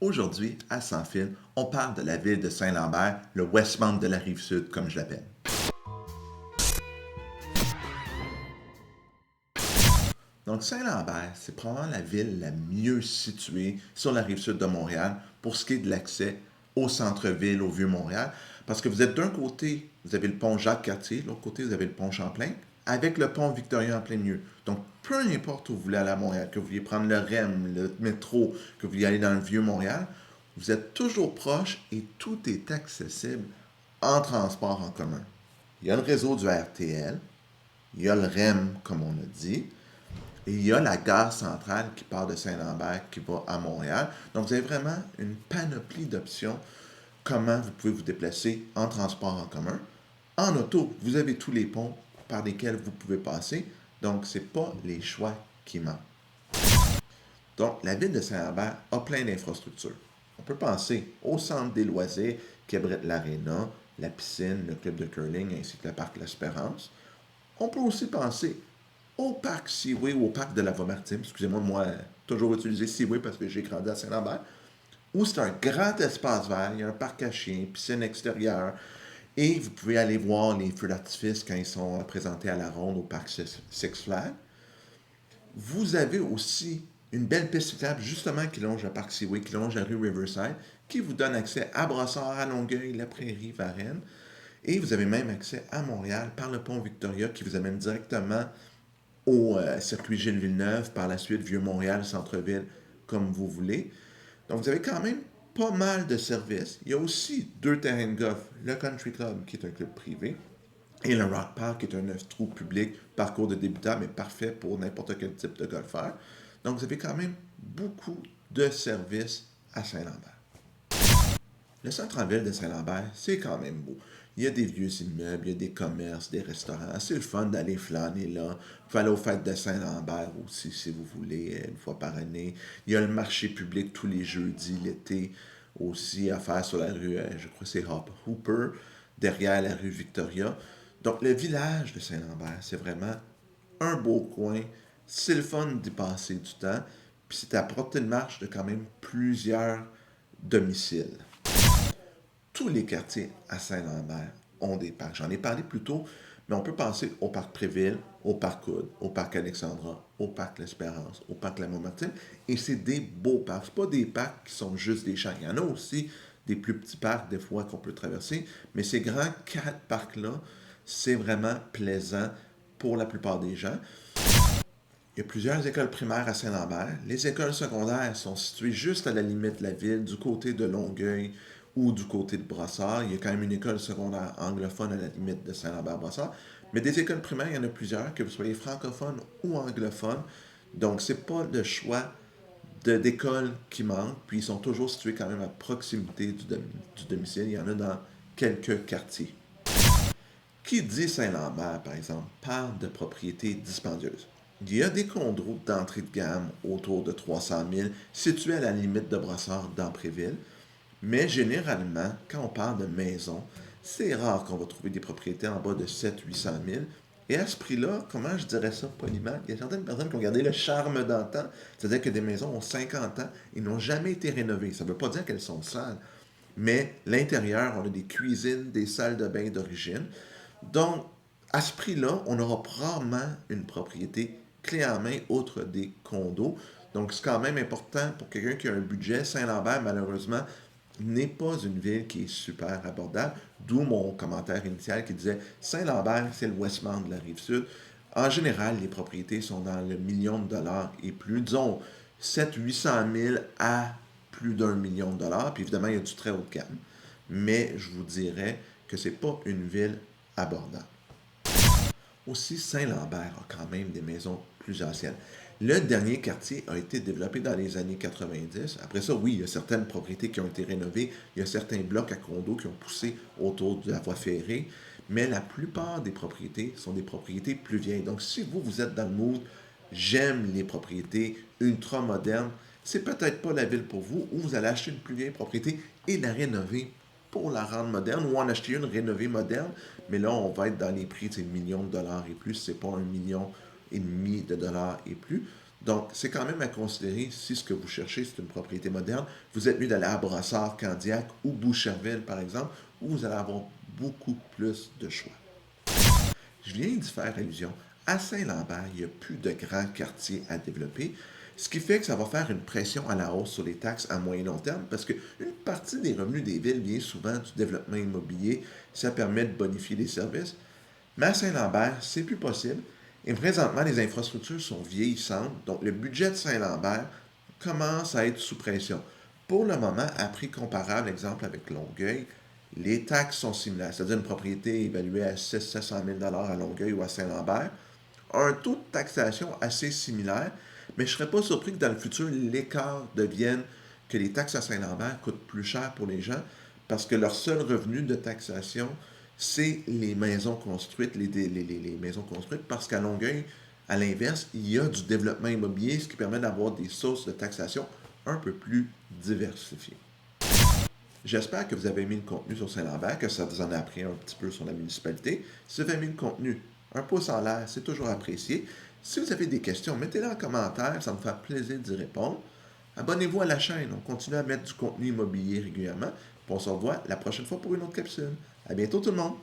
Aujourd'hui, à Sans Fil, on parle de la ville de Saint-Lambert, le Westmount de la Rive-Sud, comme je l'appelle. Donc, Saint-Lambert, c'est probablement la ville la mieux située sur la Rive-Sud de Montréal pour ce qui est de l'accès au centre-ville, au Vieux-Montréal, parce que vous êtes d'un côté, vous avez le pont Jacques-Cartier, de l'autre côté, vous avez le pont Champlain, avec le pont Victoria en plein milieu. Donc, peu importe où vous voulez aller à Montréal, que vous vouliez prendre le REM, le métro, que vous vouliez aller dans le Vieux-Montréal, vous êtes toujours proche et tout est accessible en transport en commun. Il y a le réseau du RTL, il y a le REM, comme on a dit, et il y a la gare centrale qui part de Saint-Lambert qui va à Montréal. Donc, vous avez vraiment une panoplie d'options comment vous pouvez vous déplacer en transport en commun. En auto, vous avez tous les ponts par lesquels vous pouvez passer. Donc, ce n'est pas les choix qui manquent. Donc, la ville de Saint-Lambert a plein d'infrastructures. On peut penser au centre des loisirs qui abrite l'aréna, la piscine, le club de curling ainsi que le parc L'Espérance. On peut aussi penser au parc Seaway ou au parc de la Voie-Maritime. Excusez-moi, moi, toujours utiliser Seaway parce que j'ai grandi à Saint-Lambert. Où c'est un grand espace vert, il y a un parc à chiens, piscine extérieure, et vous pouvez aller voir les feux d'artifice quand ils sont présentés à la ronde au parc Six Flags. Vous avez aussi une belle piste cyclable justement qui longe le parc Seaway, qui longe la rue Riverside, qui vous donne accès à Brossard, à Longueuil, La Prairie, Varennes. Et vous avez même accès à Montréal par le pont Victoria qui vous amène directement au circuit Gilles Villeneuve, par la suite Vieux-Montréal, centre-ville, comme vous voulez. Donc vous avez quand même pas mal de services. Il y a aussi deux terrains de golf, le Country Club qui est un club privé et le Rock Park qui est un 9 trous public, parcours de débutants, mais parfait pour n'importe quel type de golfeur. Donc vous avez quand même beaucoup de services à Saint-Lambert. Le centre-ville de Saint-Lambert, c'est quand même beau. Il y a des vieux immeubles, il y a des commerces, des restaurants. C'est le fun d'aller flâner là. Vous pouvez aller aux fêtes de Saint-Lambert aussi, si vous voulez, une fois par année. Il y a le marché public tous les jeudis, l'été, aussi à faire sur la rue, je crois que c'est Hooper, derrière la rue Victoria. Donc, le village de Saint-Lambert, c'est vraiment un beau coin. C'est le fun d'y passer du temps. Puis c'est à portée de marche de quand même plusieurs domiciles. Tous les quartiers à Saint-Lambert ont des parcs. J'en ai parlé plus tôt, mais on peut penser au parc Préville, au parc Coude, au parc Alexandra, au parc L'Espérance, au parc La Montmartin. Et c'est des beaux parcs. Ce pas des parcs qui sont juste des champs. Il y en a aussi des plus petits parcs, des fois, qu'on peut traverser. Mais ces grands 4 parcs-là, c'est vraiment plaisant pour la plupart des gens. Il y a plusieurs écoles primaires à Saint-Lambert. Les écoles secondaires sont situées juste à la limite de la ville, du côté de Longueuil ou du côté de Brossard. Il y a quand même une école secondaire anglophone à la limite de Saint-Lambert-Brossard. Mais des écoles primaires, il y en a plusieurs, que vous soyez francophone ou anglophone. Donc, c'est pas le choix d'écoles qui manque. Puis, ils sont toujours situés quand même à proximité du domicile. Il y en a dans quelques quartiers. Qui dit Saint-Lambert, par exemple, parle de propriétés dispendieuses. Il y a des condos d'entrée de gamme autour de 300 000 situés à la limite de Brossard dans Préville, mais généralement, quand on parle de maisons, c'est rare qu'on va trouver des propriétés en bas de 700-800 000. Et à ce prix-là, comment je dirais ça poliment, il y a certaines personnes qui ont gardé le charme d'antan, c'est-à-dire que des maisons ont 50 ans et n'ont jamais été rénovées. Ça ne veut pas dire qu'elles sont sales, mais l'intérieur, on a des cuisines, des salles de bain d'origine. Donc, à ce prix-là, on aura probablement une propriété clé en main outre des condos. Donc, c'est quand même important pour quelqu'un qui a un budget. Saint-Lambert, malheureusement, n'est pas une ville qui est super abordable, d'où mon commentaire initial qui disait Saint-Lambert, c'est le Westmount de la Rive-Sud. En général, les propriétés sont dans le million de dollars et plus, disons 700 800 000 à plus d'1 million de dollars. Puis évidemment, il y a du très haut de gamme. Mais je vous dirais que c'est pas une ville abordable. Aussi, Saint-Lambert a quand même des maisons plus anciennes. Le dernier quartier a été développé dans les années 90. Après ça, oui, il y a certaines propriétés qui ont été rénovées. Il y a certains blocs à condos qui ont poussé autour de la voie ferrée. Mais la plupart des propriétés sont des propriétés plus vieilles. Donc, si vous, vous êtes dans le mood, j'aime les propriétés ultra modernes, c'est peut-être pas la ville pour vous, ou vous allez acheter une plus vieille propriété et la rénover pour la rendre moderne, ou en acheter une rénovée moderne, mais là, on va être dans les prix de millions de dollars et plus, c'est pas 1,5 million de dollars et plus. Donc, c'est quand même à considérer si ce que vous cherchez, c'est une propriété moderne. Vous êtes mieux d'aller à Brossard, Candiac ou Boucherville, par exemple, où vous allez avoir beaucoup plus de choix. Je viens d'y faire allusion. À Saint-Lambert, il n'y a plus de grands quartiers à développer, ce qui fait que ça va faire une pression à la hausse sur les taxes à moyen et long terme, parce qu'une partie des revenus des villes vient souvent du développement immobilier. Ça permet de bonifier les services. Mais à Saint-Lambert, c'est plus possible. Et présentement, les infrastructures sont vieillissantes, donc le budget de Saint-Lambert commence à être sous pression. Pour le moment, à prix comparable, exemple avec Longueuil, les taxes sont similaires, c'est-à-dire une propriété évaluée à 600 000 à Longueuil ou à Saint-Lambert a un taux de taxation assez similaire, mais je ne serais pas surpris que dans le futur, l'écart devienne que les taxes à Saint-Lambert coûtent plus cher pour les gens parce que leur seul revenu de taxation, c'est les maisons construites, les maisons construites, parce qu'à Longueuil, à l'inverse, il y a du développement immobilier, ce qui permet d'avoir des sources de taxation un peu plus diversifiées. J'espère que vous avez aimé le contenu sur Saint-Lambert, que ça vous en a appris un petit peu sur la municipalité. Si vous avez aimé le contenu, un pouce en l'air, c'est toujours apprécié. Si vous avez des questions, mettez-les en commentaire, ça me fait plaisir d'y répondre. Abonnez-vous à la chaîne, on continue à mettre du contenu immobilier régulièrement. Puis on se revoit la prochaine fois pour une autre capsule. À bientôt tout le monde!